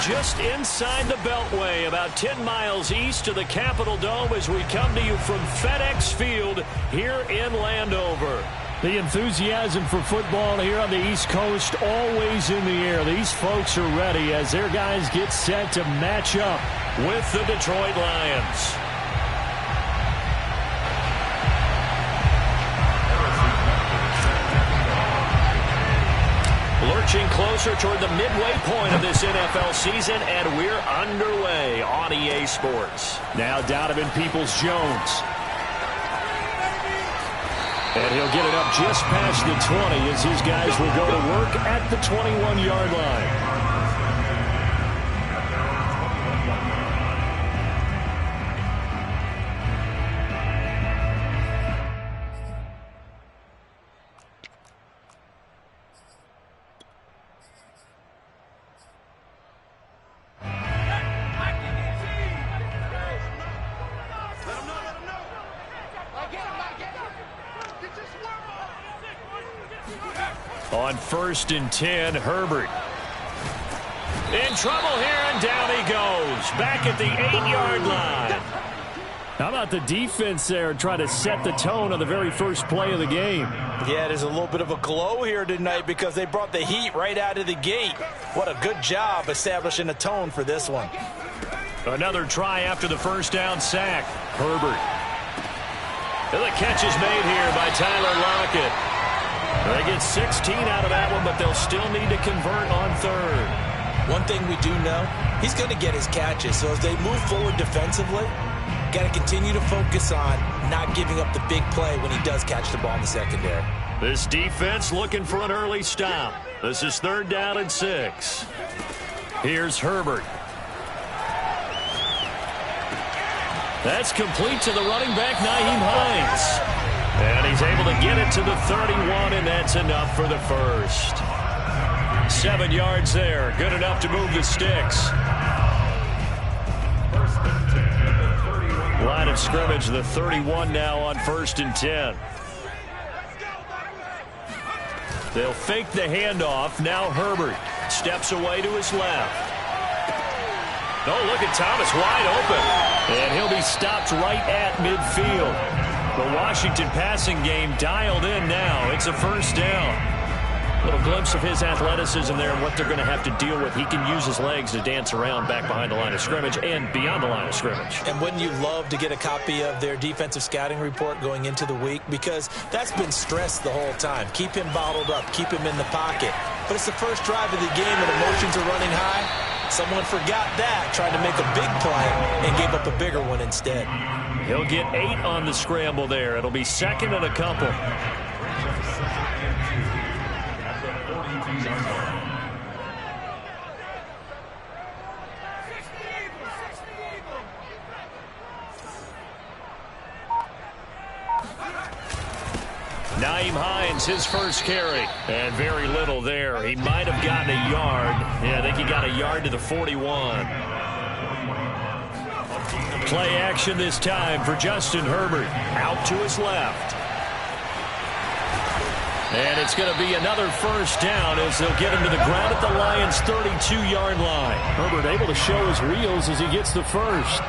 just inside the Beltway, about 10 miles east of the Capitol Dome as we come to you from FedEx Field here in Landover. The enthusiasm for football here on the East Coast always in the air. These folks are ready as their guys get set to match up with the Detroit Lions. Lurching closer toward the midway point of this NFL season, and we're underway on EA Sports. Now Donovan Peoples-Jones. And he'll get it up just past the 20 as his guys will go to work at the 21-yard line. On 1st and 10, Herbert. In trouble here, and down he goes. Back at the 8-yard line. How about the defense there trying to set the tone on the very first play of the game? Yeah, there's a little bit of a glow here tonight because they brought the heat right out of the gate. What a good job establishing a tone for this one. Another try after the first down sack. Herbert. The catch is made here by Tyler Lockett. They get 16 out of that one, but they'll still need to convert on third. One thing we do know, he's going to get his catches. So as they move forward defensively, got to continue to focus on not giving up the big play when he does catch the ball in the secondary. This defense looking for an early stop. This is 3rd down and 6. Here's Herbert. That's complete to the running back, Nyheim Hines. And he's able to get it to the 31, and that's enough for the first. 7 yards there. Good enough to move the sticks. Line of scrimmage, the 31 now on 1st and 10. They'll fake the handoff. Now Herbert steps away to his left. Oh, look at Thomas wide open. And he'll be stopped right at midfield. The Washington passing game dialed in now. It's a first down. Little glimpse of his athleticism there and what they're going to have to deal with. He can use his legs to dance around back behind the line of scrimmage and beyond the line of scrimmage. And wouldn't you love to get a copy of their defensive scouting report going into the week? Because that's been stressed the whole time. Keep him bottled up. Keep him in the pocket. But it's the first drive of the game and emotions are running high. Someone forgot that, tried to make a big play and gave up a bigger one instead. He'll get 8 on the scramble there. It'll be 2nd and a couple. Nyheim Hines, his first carry. And very little there. He might have gotten a yard. Yeah, I think he got a yard to the 41. Play action this time for Justin Herbert. Out to his left. And it's going to be another first down as they'll get him to the ground at the Lions' 32-yard line. Herbert able to show his wheels as he gets the first.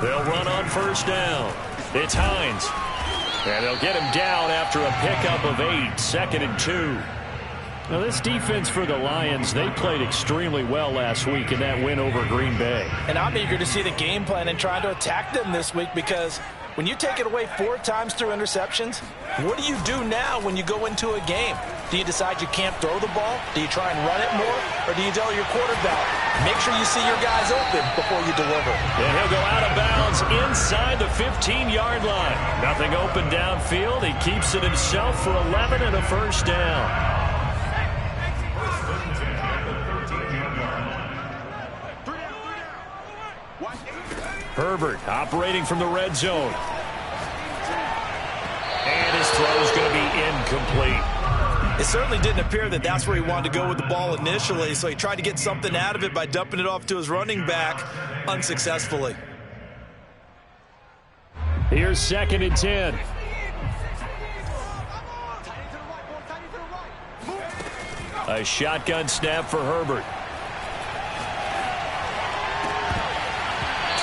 They'll run on first down. It's Hines. And they'll get him down after a pickup of 8, 2nd and 2. Now, this defense for the Lions, they played extremely well last week in that win over Green Bay. And I'm eager to see the game plan and try to attack them this week because when you take it away 4 times through interceptions, what do you do now when you go into a game? Do you decide you can't throw the ball? Do you try and run it more? Or do you tell your quarterback, make sure you see your guys open before you deliver? And he'll go out of bounds inside the 15-yard line. Nothing open downfield. He keeps it himself for 11 and a first down. Herbert operating from the red zone. And his throw is going to be incomplete. It certainly didn't appear that that's where he wanted to go with the ball initially, so he tried to get something out of it by dumping it off to his running back unsuccessfully. Here's 2nd and 10. A shotgun snap for Herbert.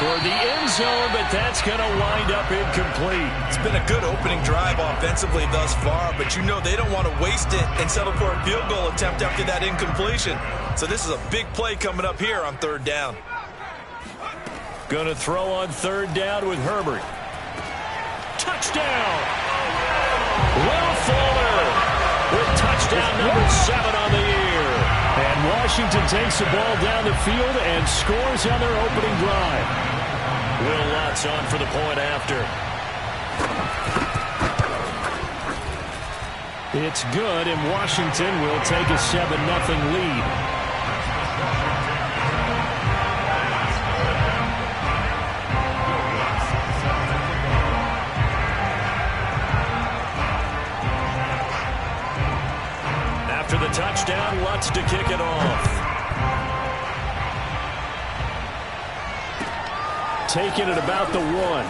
Toward the end zone, but that's going to wind up incomplete. It's been a good opening drive offensively thus far, but you know they don't want to waste it and settle for a field goal attempt after that incompletion. So this is a big play coming up here on third down. Going to throw on third down with Herbert. Touchdown! Will Fuller with touchdown number 7 on the year. And Washington takes the ball down the field and scores on their opening drive. Will Lutz on for the point after. It's good, and Washington will take a 7-0 lead. After the touchdown, Lutz to kick it off. Taking it about the 1.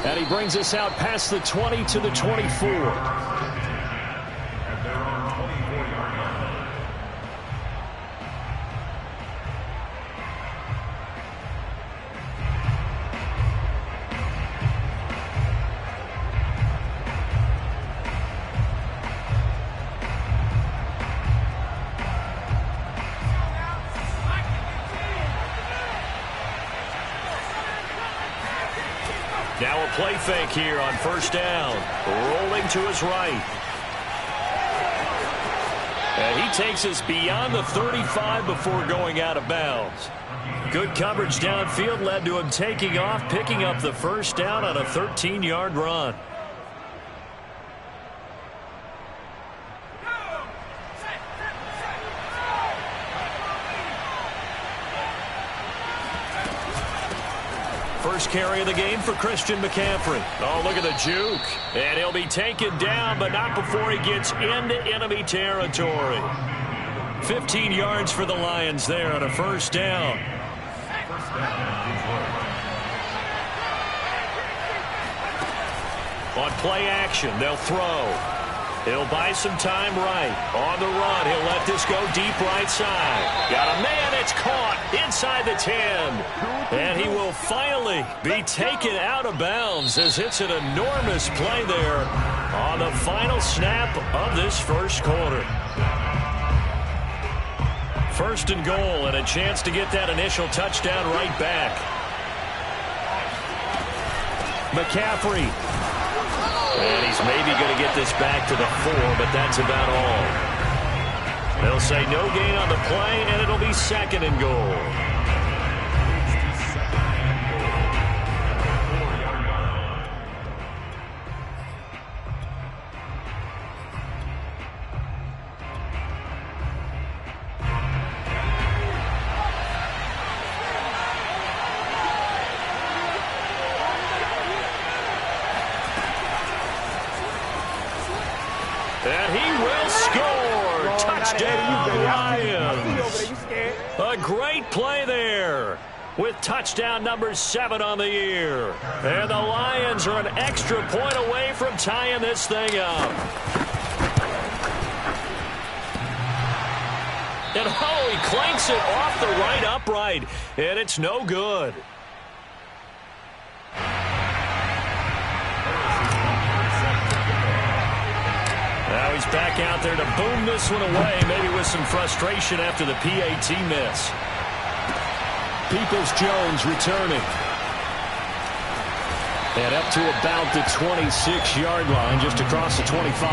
And he brings us out past the 20 to the 24. Now a play fake here on first down. Rolling to his right. And he takes us beyond the 35 before going out of bounds. Good coverage downfield led to him taking off, picking up the first down on a 13-yard run. First carry of the game for Christian McCaffrey. Oh, look at the juke. And he'll be taken down, but not before he gets into enemy territory. 15 yards for the Lions there on a first down. On play action, they'll throw. He'll buy some time right. On the run, he'll let this go deep right side. Got a man, it's caught inside the 10. And he will finally be taken out of bounds as it's an enormous play there on the final snap of this first quarter. First and goal, and a chance to get that initial touchdown right back. McCaffrey. And he's maybe going to get this back to the 4, but that's about all. They'll say no gain on the play, and it'll be second and goal. And he will score. Touchdown, Lions. A great play there with touchdown number 7 on the year. And the Lions are an extra point away from tying this thing up. And oh, he clanks it off the right upright. And it's no good. Now he's back out there to boom this one away, maybe with some frustration after the PAT miss. Peoples-Jones returning. And up to about the 26-yard line, just across the 25.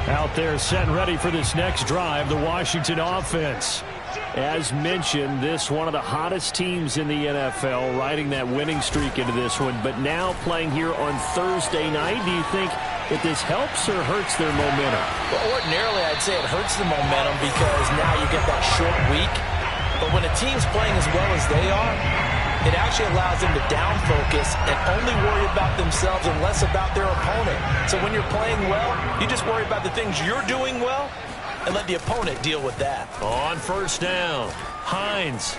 Out there set and ready for this next drive, the Washington offense. As mentioned, this one of the hottest teams in the NFL, riding that winning streak into this one, but now playing here on Thursday night. Do you think that this helps or hurts their momentum? Well, ordinarily, I'd say it hurts the momentum because now you get that short week. But when a team's playing as well as they are, it actually allows them to down focus and only worry about themselves and less about their opponent. So when you're playing well, you just worry about the things you're doing well and let the opponent deal with that. On first down, Hines.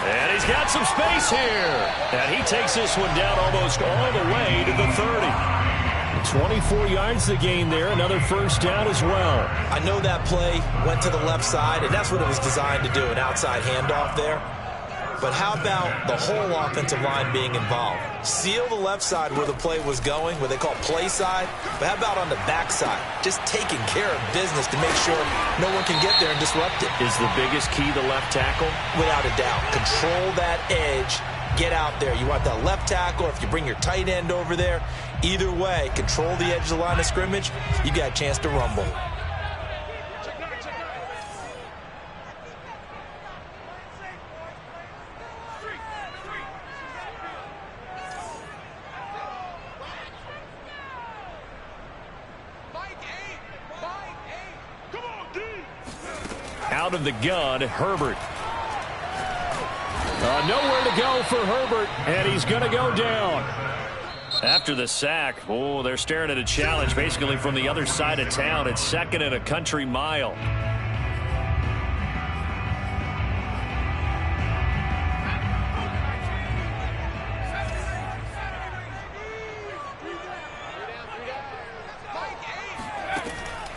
And he's got some space here. And he takes this one down almost all the way to the 30. 24 yards the gain there. Another first down as well. I know that play went to the left side, and that's what it was designed to do, an outside handoff there. But how about the whole offensive line being involved? Seal the left side where the play was going, what they call play side. But how about on the back side? Just taking care of business to make sure no one can get there and disrupt it. Is the biggest key the left tackle? Without a doubt. Control that edge. Get out there. You want that left tackle. If you bring your tight end over there, either way, control the edge of the line of scrimmage, you got a chance to rumble. Out of the gun, Herbert. Nowhere to go for Herbert, and he's going to go down. After the sack, they're staring at a challenge basically from the other side of town. It's 2nd and a country mile.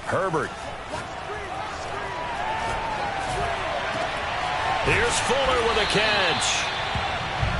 Herbert. Here's Fuller with a catch.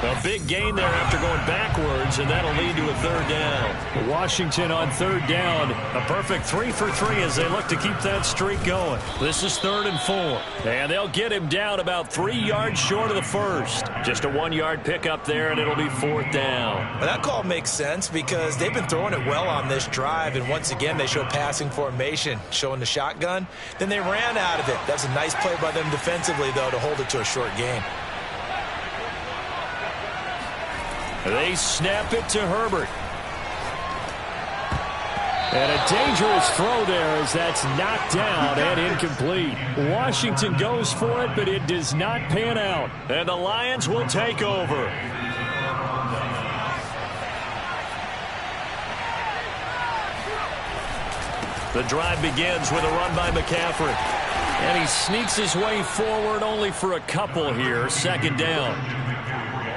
A big gain there after going backwards, and that'll lead to a 3rd down. Washington on 3rd down. A perfect 3 for 3 as they look to keep that streak going. This is 3rd and 4. And they'll get him down about 3 yards short of the first. Just a 1-yard pickup there, and it'll be 4th down. Well, that call makes sense because they've been throwing it well on this drive, and once again they show passing formation, showing the shotgun. Then they ran out of it. That's a nice play by them defensively, though, to hold it to a short game. They snap it to Herbert. And a dangerous throw there as that's knocked down and incomplete. Washington goes for it, but it does not pan out. And the Lions will take over. The drive begins with a run by McCaffrey. And he sneaks his way forward only for a couple here. 2nd down.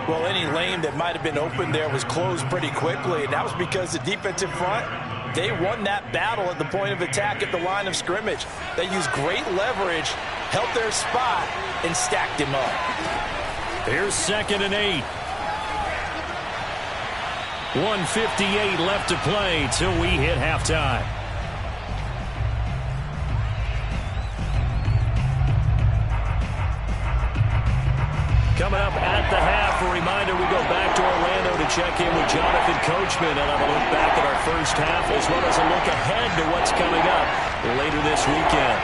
Well, any lane that might have been open there was closed pretty quickly, and that was because the defensive front, they won that battle at the point of attack at the line of scrimmage. They used great leverage, held their spot, and stacked him up. Here's 2nd and 8. 1:58 left to play till we hit halftime. Coming up at the half, a reminder, we go back to Orlando to check in with Jonathan Coachman and have a look back at our first half as well as a look ahead to what's coming up later this weekend.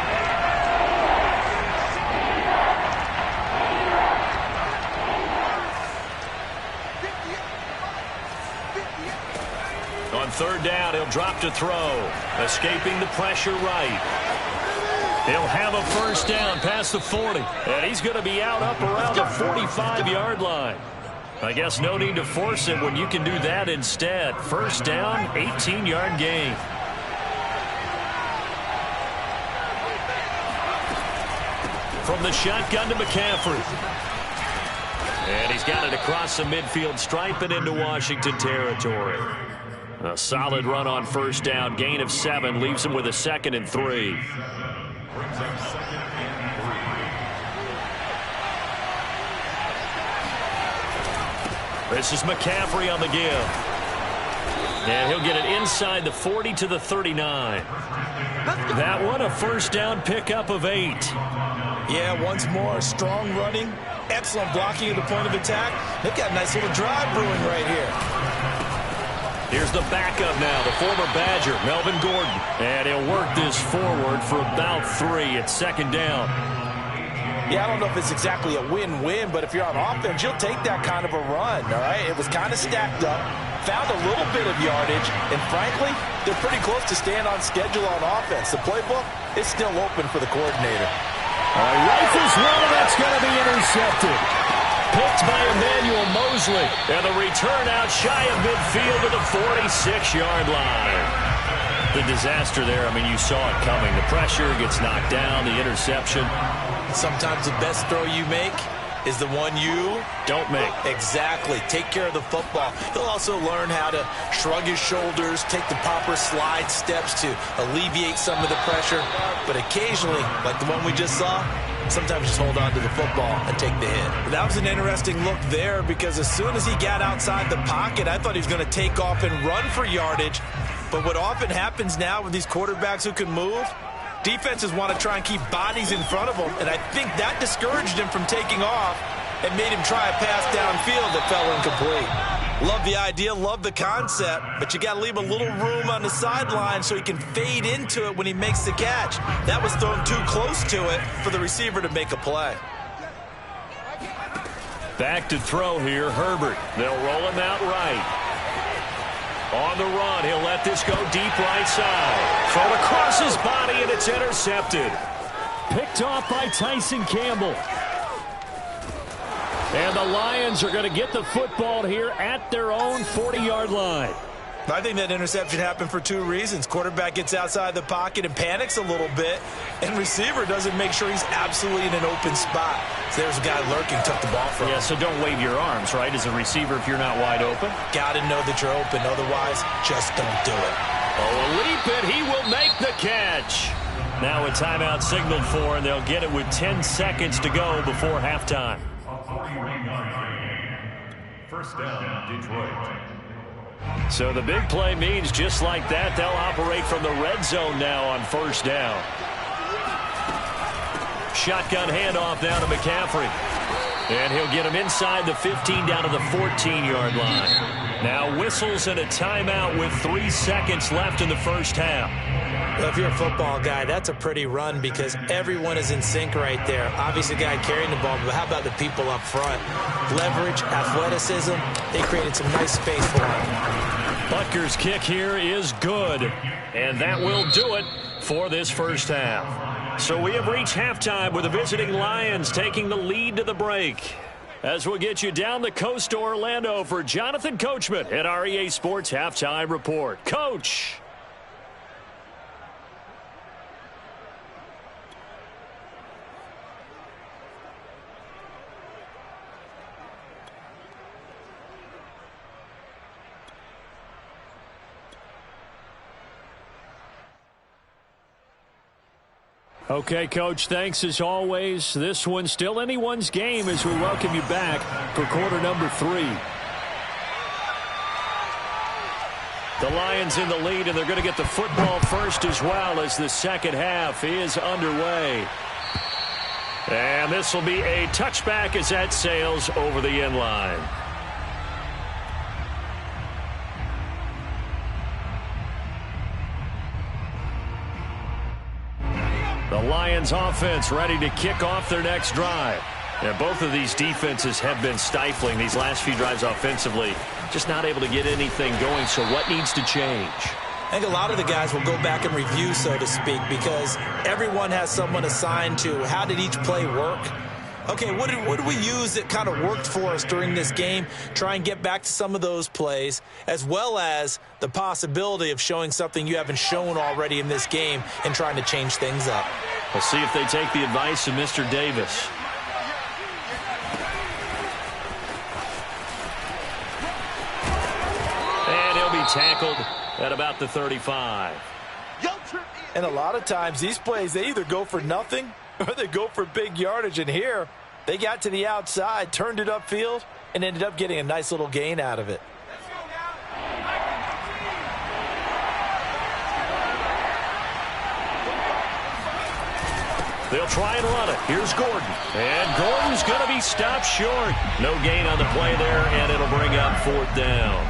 On 3rd down, he'll drop to throw, escaping the pressure right. He'll have a first down past the 40. And he's going to be out up around the 45-yard line. I guess no need to force it when you can do that instead. First down, 18-yard gain. From the shotgun to McCaffrey. And he's got it across the midfield stripe and into Washington territory. A solid run on first down. Gain of 7 leaves him with a 2nd and 3. This is McCaffrey on the give. And he'll get it inside the 40 to the 39. That one a first down pickup of 8. Yeah, once more, strong running, excellent blocking at the point of attack. They've got a nice little drive brewing right here. Here's the backup now, the former Badger, Melvin Gordon. And he'll work this forward for about 3 at 2nd down. Yeah, I don't know if it's exactly a win-win, but if you're on offense, you'll take that kind of a run, all right? It was kind of stacked up, found a little bit of yardage, and frankly, they're pretty close to staying on schedule on offense. The playbook is still open for the coordinator. Rifles one, and that's going to be intercepted. Picked by Emmanuel Mosley. And the return out shy of midfield to the 46-yard line. The disaster there, I mean, you saw it coming. The pressure gets knocked down, the interception. Sometimes the best throw you make is the one you don't make. Exactly. Take care of the football. He'll also learn how to shrug his shoulders, take the proper slide steps to alleviate some of the pressure. But occasionally, like the one we just saw, sometimes just hold on to the football and take the hit. That was an interesting look there because as soon as he got outside the pocket, I thought he was going to take off and run for yardage. But what often happens now with these quarterbacks who can move, defenses want to try and keep bodies in front of them, and I think that discouraged him from taking off and made him try a pass downfield that fell incomplete. Love the idea, love the concept, but you got to leave a little room on the sideline so he can fade into it when he makes the catch. That was thrown too close to it for the receiver to make a play. Back to throw here, Herbert. They'll roll him out right. On the run, he'll let this go deep right side. Thrown across his body, and it's intercepted. Picked off by Tyson Campbell. And the Lions are going to get the football here at their own 40-yard line. I think that interception happened for two reasons. Quarterback gets outside the pocket and panics a little bit, and receiver doesn't make sure he's absolutely in an open spot. So there's a guy lurking, took the ball from him. Yeah, so don't wave your arms, right, as a receiver if you're not wide open. Got to know that you're open. Otherwise, just don't do it. Oh, a leap, and he will make the catch. Now a timeout signaled for, and they'll get it with 10 seconds to go before halftime. First down, Detroit. So the big play means just like that, they'll operate from the red zone now on first down. Shotgun handoff now to McCaffrey. And he'll get him inside the 15 down to the 14-yard line. Now whistles and a timeout with 3 seconds left in the first half. Well, if you're a football guy, that's a pretty run because everyone is in sync right there. Obviously, the guy carrying the ball, but how about the people up front? Leverage, athleticism, they created some nice space for him. Butker's kick here is good, and that will do it for this first half. So we have reached halftime with the visiting Lions taking the lead to the break. As we'll get you down the coast to Orlando for Jonathan Coachman at our EA Sports Halftime Report. Coach. Okay, Coach, thanks as always. This one's still anyone's game as we welcome you back for quarter number 3. The Lions in the lead, and they're going to get the football first as well as the second half is underway. And this will be a touchback as that sails over the end line. The Lions offense ready to kick off their next drive. And both of these defenses have been stifling these last few drives offensively. Just not able to get anything going, so what needs to change? I think a lot of the guys will go back and review, so to speak, because everyone has someone assigned to how did each play work. Okay, what did we use that kind of worked for us during this game? Try and get back to some of those plays, as well as the possibility of showing something you haven't shown already in this game and trying to change things up. We'll see if they take the advice of Mr. Davis. And he'll be tackled at about the 35. And a lot of times these plays, they either go for nothing or they go for big yardage. And here, they got to the outside, turned it upfield, and ended up getting a nice little gain out of it. They'll try and run it. Here's Gordon. And Gordon's going to be stopped short. No gain on the play there, and it'll bring up 4th down.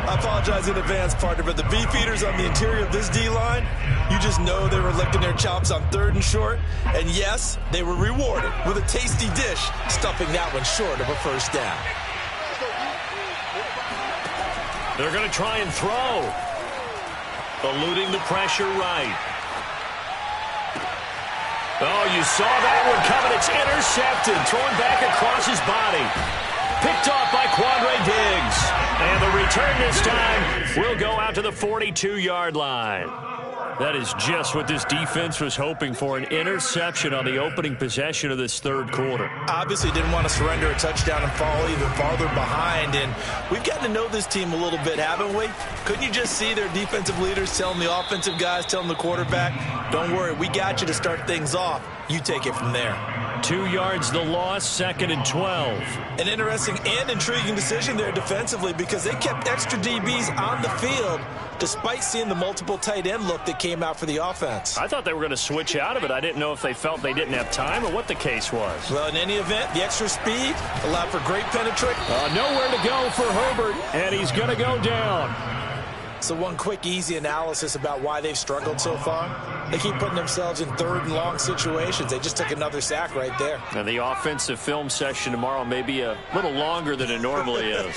I apologize in advance, partner, but the beefeaters on the interior of this D-line, you just know they were licking their chops on 3rd and short. And yes, they were rewarded with a tasty dish, stuffing that one short of a 1st down. They're going to try and throw. Eluding the pressure right. Oh, you saw that one coming. It's intercepted. Thrown back across his body. Picked off by Quandre Diggs. And the Return this time will go out to the 42-yard line. That is just what this defense was hoping for, an interception on the opening possession of this third quarter. Obviously didn't want to surrender a touchdown and fall even farther behind, and we've gotten to know this team a little bit, haven't we? Couldn't you just see their defensive leaders telling the offensive guys, telling the quarterback, don't worry, we got you to start things off. You take it from there. 2 yards the loss, 2nd and 12. An interesting and intriguing decision there defensively because they kept extra DBs on the field despite seeing the multiple tight end look that came out for the offense. I thought they were going to switch out of it. I didn't know if they felt they didn't have time or what the case was. Well, in any event, the extra speed allowed for great penetration. Nowhere to go for Herbert, and he's going to go down. So one quick, easy analysis about why they've struggled so far. They keep putting themselves in third and long situations. They just took another sack right there. And the offensive film session tomorrow may be a little longer than it normally is.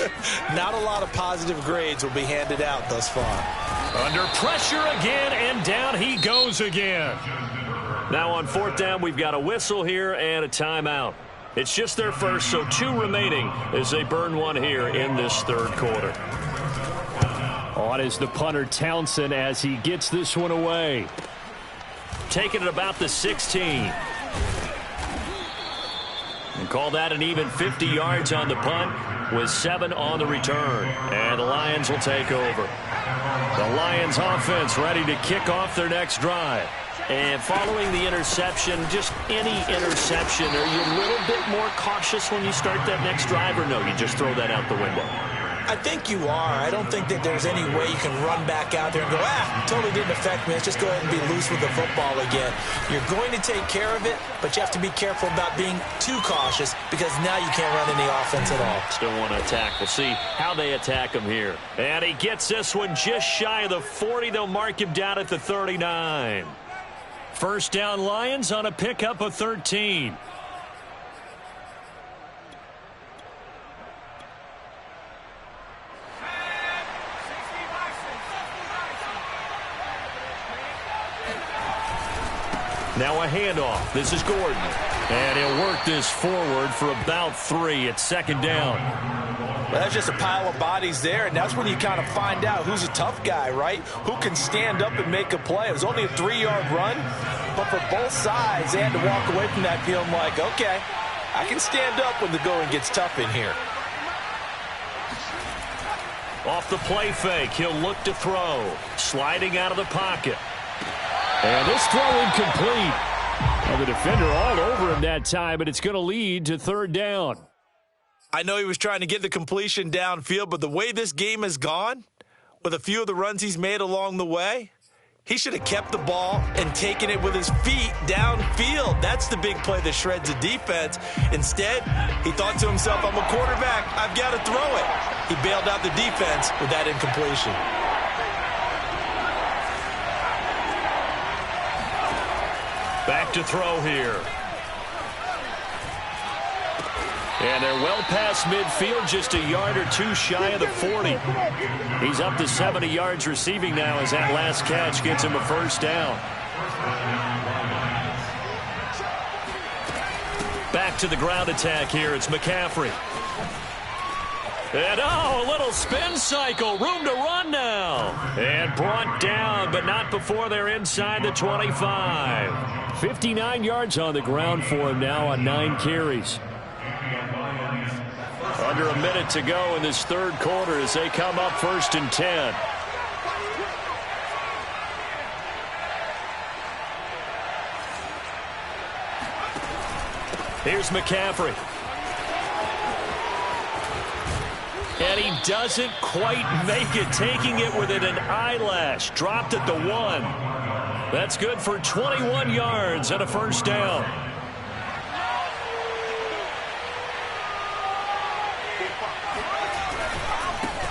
Not a lot of positive grades will be handed out thus far. Under pressure again, and down he goes again. Now on 4th down, we've got a whistle here and a timeout. It's just their first, so 2 remaining as they burn one here in this third quarter. On is the punter Townsend as he gets this one away. Taking it about the 16. And call that an even 50 yards on the punt with 7 on the return. And the Lions will take over. The Lions offense ready to kick off their next drive. And following the interception, just any interception, are you a little bit more cautious when you start that next drive, or no, you just throw that out the window? I think you are. I don't think that there's any way you can run back out there and go, totally didn't affect me. Let's just go ahead and be loose with the football again. You're going to take care of it, but you have to be careful about being too cautious because now you can't run any offense at all. Still want to attack. We'll see how they attack him here. And he gets this one just shy of the 40. They'll mark him down at the 39. First down Lions on a pickup of 13. Now a handoff. This is Gordon. And he'll work this forward for about 3 at 2nd down. Well, that's just a pile of bodies there, and that's when you kind of find out who's a tough guy, right? Who can stand up and make a play. It was only a 3-yard run, but for both sides, they had to walk away from that feeling like, okay, I can stand up when the going gets tough in here. Off the play fake, he'll look to throw. Sliding out of the pocket. And this throw incomplete. Well, the defender all over him that time, but it's going to lead to 3rd down. I know he was trying to get the completion downfield, but the way this game has gone, with a few of the runs he's made along the way, he should have kept the ball and taken it with his feet downfield. That's the big play that shreds the defense. Instead, he thought to himself, I'm a quarterback, I've got to throw it. He bailed out the defense with that incompletion. Back to throw here. And they're well past midfield, just a yard or 2 shy of the 40. He's up to 70 yards receiving now as that last catch gets him a first down. Back to the ground attack here. It's McCaffrey. And a little spin cycle. Room to run now. And brought down, but not before they're inside the 25. 59 yards on the ground for him now on 9 carries. Under a minute to go in this third quarter as they come up 1st and 10. Here's McCaffrey. And he doesn't quite make it, taking it within an eyelash. Dropped at the 1. That's good for 21 yards and a first down.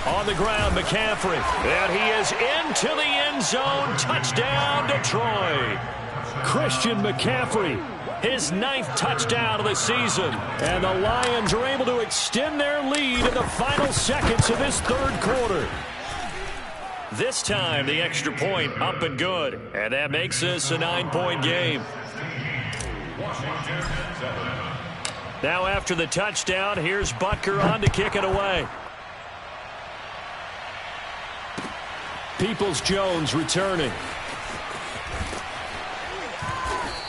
On the ground, McCaffrey. And he is into the end zone. Touchdown, Detroit. Christian McCaffrey, his 9th touchdown of the season. And the Lions are able to extend their lead in the final seconds of this third quarter. This time, the extra point up and good. And that makes this a 9-point game. Now after the touchdown, here's Butker on to kick it away. Peoples-Jones returning.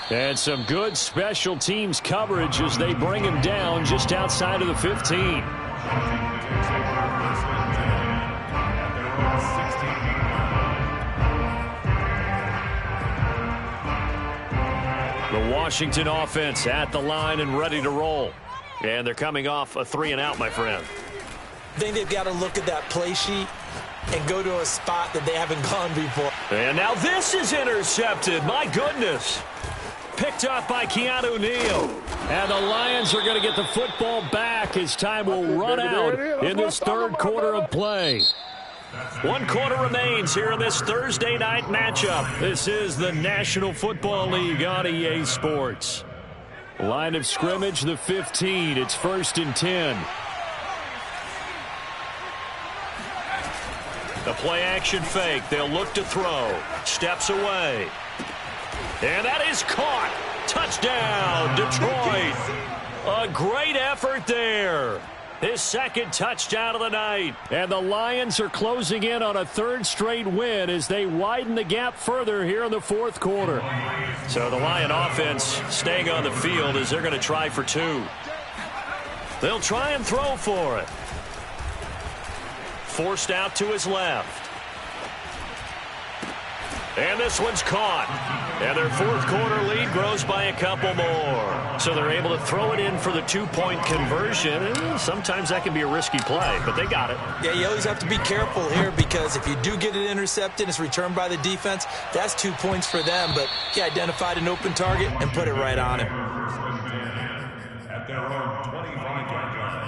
And some good special teams coverage as they bring him down just outside of the 15. The Washington offense at the line and ready to roll. And they're coming off a 3-and-out, my friend. I think they've got to look at that play sheet and go to a spot that they haven't gone before. And now this is intercepted. My goodness. Picked off by Keanu Neal. And the Lions are going to get the football back as time will run out in this third quarter of play. 1 quarter remains here in this Thursday night matchup. This is the National Football League on EA Sports. Line of scrimmage, the 15. It's 1st and 10. The play action fake. They'll look to throw. Steps away. And that is caught. Touchdown, Detroit. A great effort there. His second touchdown of the night. And the Lions are closing in on a 3rd straight win as they widen the gap further here in the 4th quarter. So the Lion offense staying on the field as they're going to try for 2. They'll try and throw for it. Forced out to his left. And this one's caught. And their 4th quarter lead grows by a couple more. So they're able to throw it in for the 2-point conversion. And sometimes that can be a risky play, but they got it. Yeah, you always have to be careful here because if you do get it intercepted, it's returned by the defense, that's 2 points for them. But he identified an open target and put it right on him. At their own 25-yard line.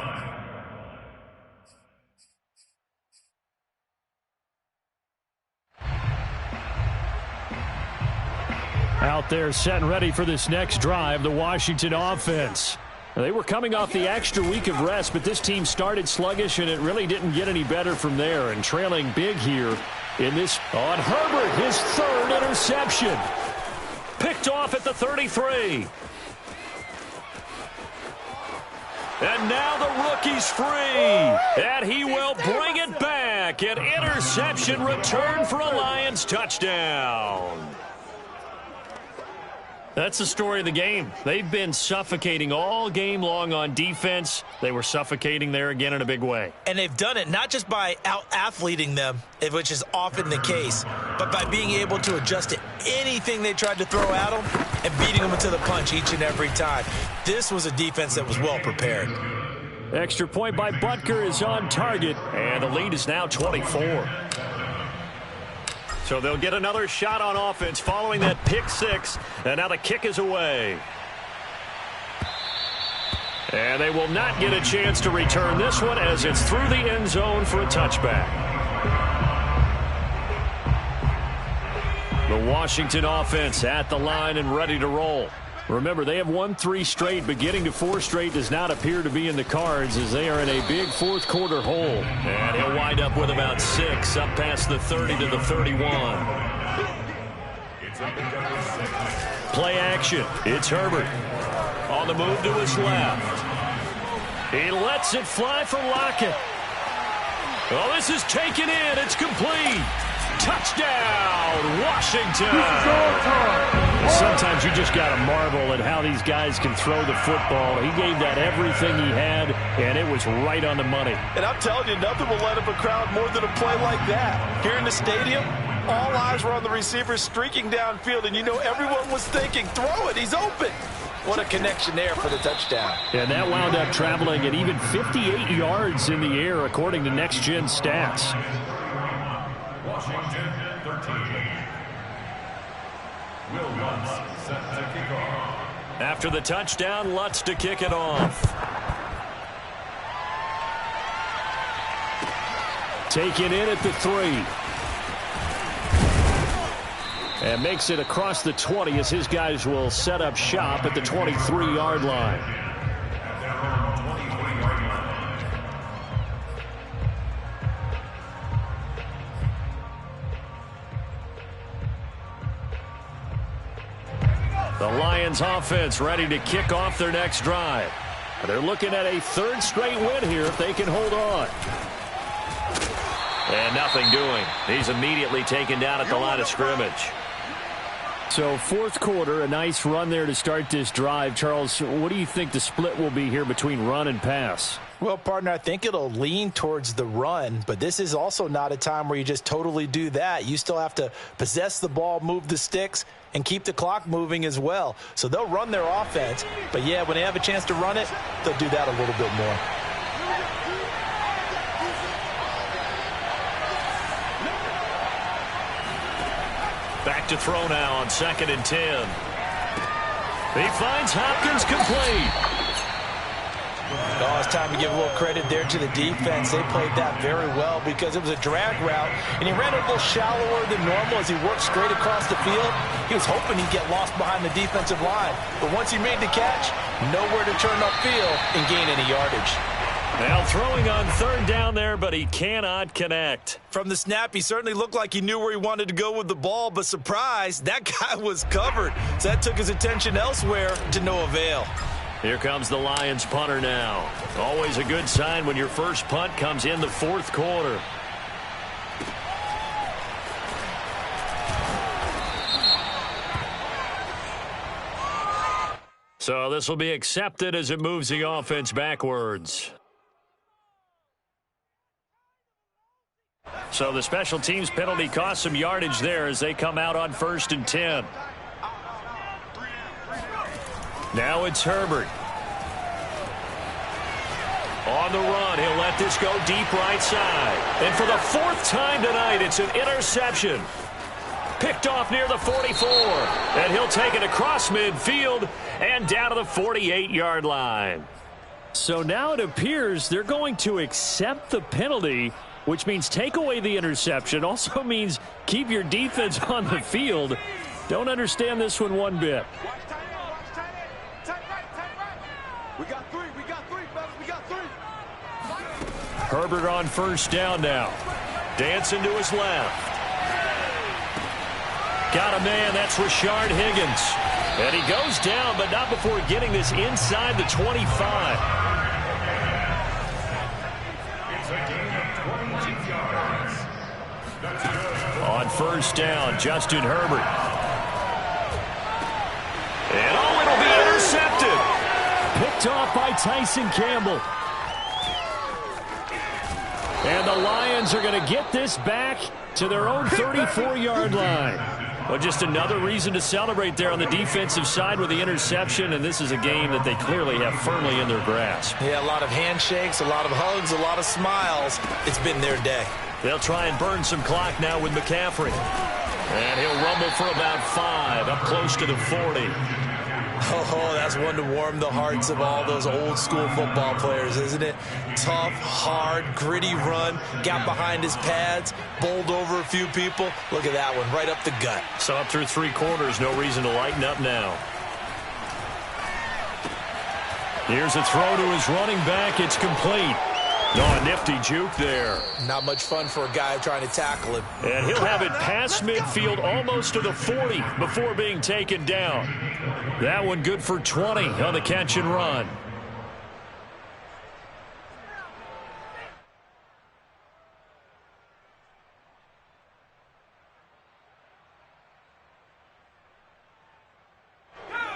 Out there set and ready for this next drive, the Washington offense. They were coming off the extra week of rest, but this team started sluggish, and it really didn't get any better from there. And trailing big here in this on Herbert, his 3rd interception. Picked off at the 33. And now the rookie's free. And he will bring it back. An interception return for a Lions touchdown. That's the story of the game. They've been suffocating all game long on defense. They were suffocating there again in a big way. And they've done it not just by out-athleting them, which is often the case, but by being able to adjust to anything they tried to throw at them and beating them into the punch each and every time. This was a defense that was well prepared. Extra point by Butker is on target, and the lead is now 24. So they'll get another shot on offense following that pick 6. And now the kick is away. And they will not get a chance to return this one as it's through the end zone for a touchback. The Washington offense at the line and ready to roll. Remember, they have won 3 straight, but getting to 4 straight does not appear to be in the cards as they are in a big 4th quarter hole. And he'll wind up with about 6 up past the 30 to the 31. Play action. It's Herbert. On the move to his left. He lets it fly for Lockett. Oh, this is taken in. It's complete. Touchdown, Washington. Sometimes you just got to marvel at how these guys can throw the football. He gave that everything he had, and it was right on the money. And I'm telling you, nothing will light up a crowd more than a play like that. Here in the stadium, all eyes were on the receiver streaking downfield, and you know everyone was thinking, throw it, he's open. What a connection there for the touchdown. And that wound up traveling at even 58 yards in the air, according to Next Gen Stats. Washington 13. Will Lutz set to kick off. After the touchdown, Lutz to kick it off. Taken in at the 3. And makes it across the 20 as his guys will set up shop at the 23-yard line. The Lions offense ready to kick off their next drive. They're looking at a 3rd straight win here if they can hold on. And nothing doing. He's immediately taken down at the line of scrimmage. So fourth quarter, a nice run there to start this drive. Charles, what do you think the split will be here between run and pass? Well, partner, I think it'll lean towards the run, but this is also not a time where you just totally do that. You still have to possess the ball, move the sticks, and keep the clock moving as well. So they'll run their offense, but yeah, when they have a chance to run it, they'll do that a little bit more. Back to throw now on 2nd and 10. He finds Hopkins complete. Oh, it's time to give a little credit there to the defense. They played that very well because it was a drag route, and he ran a little shallower than normal as he worked straight across the field. He was hoping he'd get lost behind the defensive line, but once he made the catch, nowhere to turn upfield and gain any yardage. Now throwing on 3rd down there, but he cannot connect. From the snap, he certainly looked like he knew where he wanted to go with the ball, but surprise, that guy was covered. So that took his attention elsewhere to no avail. Here comes the Lions punter now. Always a good sign when your first punt comes in the 4th quarter. So this will be accepted as it moves the offense backwards. So the special teams penalty cost some yardage there as they come out on 1st and 10. Now it's Herbert. On the run, he'll let this go deep right side. And for the 4th time tonight, it's an interception. Picked off near the 44. And he'll take it across midfield and down to the 48-yard line. So now it appears they're going to accept the penalty, which means take away the interception. Also means keep your defense on the field. Don't understand this one bit. Herbert on 1st down now. Dancing to his left. Got a man, that's Rashard Higgins. And he goes down, but not before getting this inside the 25. It's a gain of 22 yards. That's good. On 1st down, Justin Herbert. And it'll be intercepted. Picked off by Tyson Campbell. And the Lions are going to get this back to their own 34-yard line. Well, just another reason to celebrate there on the defensive side with the interception, and this is a game that they clearly have firmly in their grasp. Yeah, a lot of handshakes, a lot of hugs, a lot of smiles. It's been their day. They'll try and burn some clock now with McCaffrey. And he'll rumble for about 5, up close to the 40. Oh, that's one to warm the hearts of all those old-school football players, isn't it? Tough, hard, gritty run, got behind his pads, bowled over a few people. Look at that one, right up the gut. So up through 3 quarters, no reason to lighten up now. Here's a throw to his running back. It's complete. Oh, a nifty juke there. Not much fun for a guy trying to tackle him. And he'll have it past midfield almost to the 40 before being taken down. That one good for 20 on the catch and run.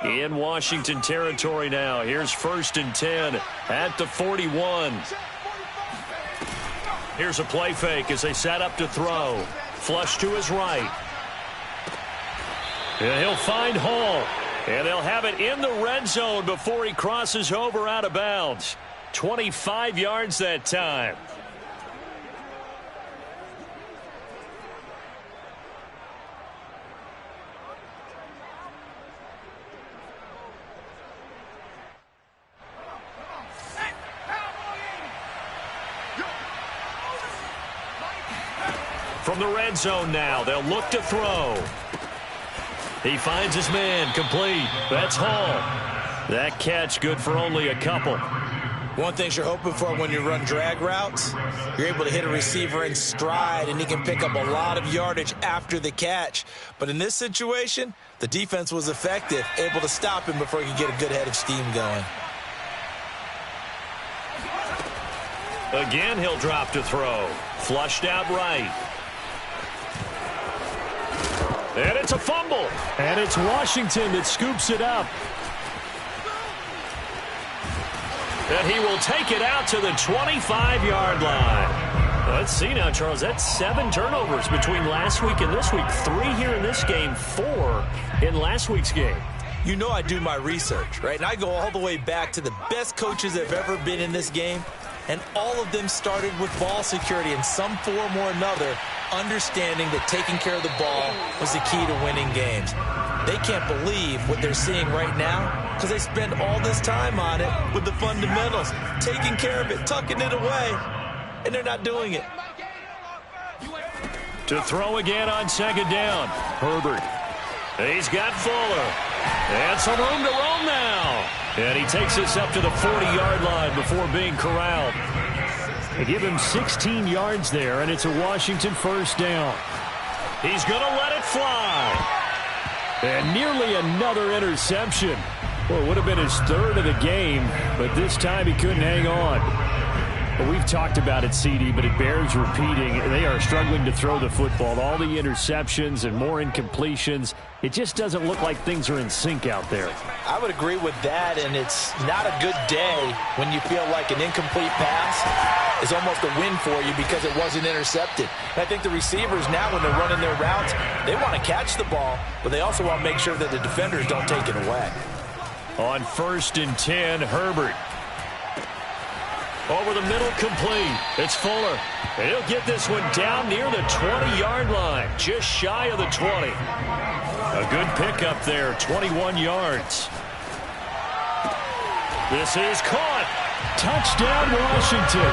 In Washington territory now. Here's 1st and 10 at the 41. Here's a play fake as they set up to throw. Flush to his right. And he'll find Hall. And they'll have it in the red zone before he crosses over out of bounds. 25 yards that time. From the red zone now, they'll look to throw. He finds his man, complete. That's Hall. That catch good for only a couple. One thing you're hoping for when you run drag routes, you're able to hit a receiver in stride, and he can pick up a lot of yardage after the catch. But in this situation, the defense was effective, able to stop him before he could get a good head of steam going. Again, he'll drop to throw. Flushed out right. And it's a fumble. And it's Washington that scoops it up. And he will take it out to the 25-yard line. Let's see now, Charles. That's 7 turnovers between last week and this week. 3 here in this game, 4 in last week's game. You know I do my research, right? And I go all the way back to the best coaches that have ever been in this game. And all of them started with ball security in some form or another, understanding that taking care of the ball was the key to winning games. They can't believe what they're seeing right now because they spend all this time on it with the fundamentals, taking care of it, tucking it away, and they're not doing it. To throw again on second down. Herbert. He's got Fuller. And some room to roam now. And he takes this up to the 40-yard line before being corralled. They give him 16 yards there, and it's a Washington first down. He's going to let it fly. And nearly another interception. Well, it would have been his 3rd of the game, but this time he couldn't hang on. Well, we've talked about it, CD, but it bears repeating. They are struggling to throw the football. All the interceptions and more incompletions. It just doesn't look like things are in sync out there. I would agree with that, and it's not a good day when you feel like an incomplete pass is almost a win for you because it wasn't intercepted. And I think the receivers now, when they're running their routes, they want to catch the ball, but they also want to make sure that the defenders don't take it away. On 1st and 10, Herbert. Over the middle, complete. It's Fuller. And he'll get this one down near the 20-yard line, just shy of the 20. A good pickup there, 21 yards. This is caught. Touchdown, Washington.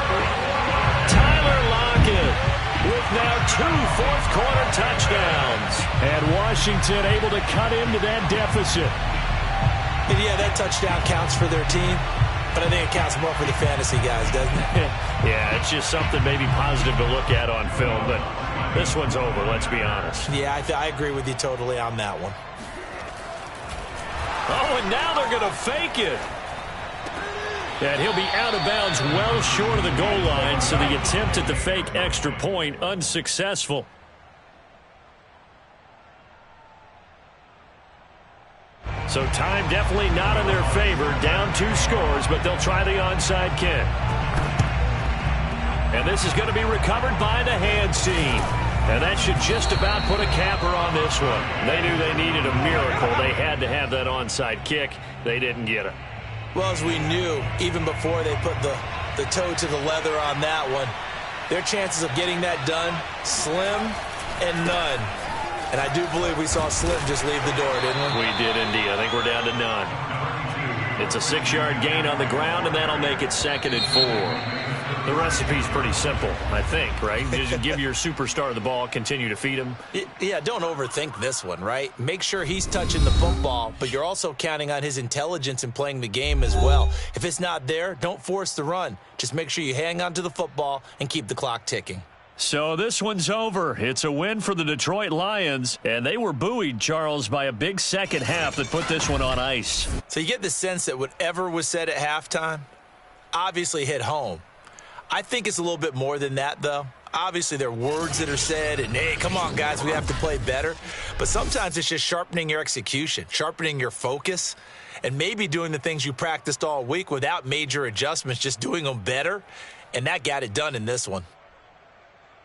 Tyler Lockett with now 2 fourth-quarter touchdowns. And Washington able to cut into that deficit. And yeah, that touchdown counts for their team. But I think it counts more for the fantasy guys, doesn't it? Yeah, it's just something maybe positive to look at on film, but this one's over, let's be honest. Yeah, I agree with you totally on that one. Oh, and now they're going to fake it. And he'll be out of bounds well short of the goal line, so the attempt at the fake extra point unsuccessful. So time definitely not in their favor. Down 2 scores, but they'll try the onside kick. And this is going to be recovered by the hands team. And that should just about put a capper on this one. They knew they needed a miracle. They had to have that onside kick. They didn't get it. Well, as we knew, even before they put the toe to the leather on that one, their chances of getting that done, slim and none. And I do believe we saw Slim just leave the door, didn't we? We did indeed. I think we're down to none. It's a 6-yard gain on the ground, and that'll make it 2nd and 4. The recipe's pretty simple, I think, right? Just give your superstar the ball, continue to feed him. Yeah, don't overthink this one, right? Make sure he's touching the football, but you're also counting on his intelligence in playing the game as well. If it's not there, don't force the run. Just make sure you hang on to the football and keep the clock ticking. So this one's over. It's a win for the Detroit Lions, and they were buoyed, Charles, by a big second half that put this one on ice. So you get the sense that whatever was said at halftime obviously hit home. I think it's a little bit more than that, though. Obviously, there are words that are said, and, hey, come on, guys, we have to play better. But sometimes it's just sharpening your execution, sharpening your focus, and maybe doing the things you practiced all week without major adjustments, just doing them better. And that got it done in this one.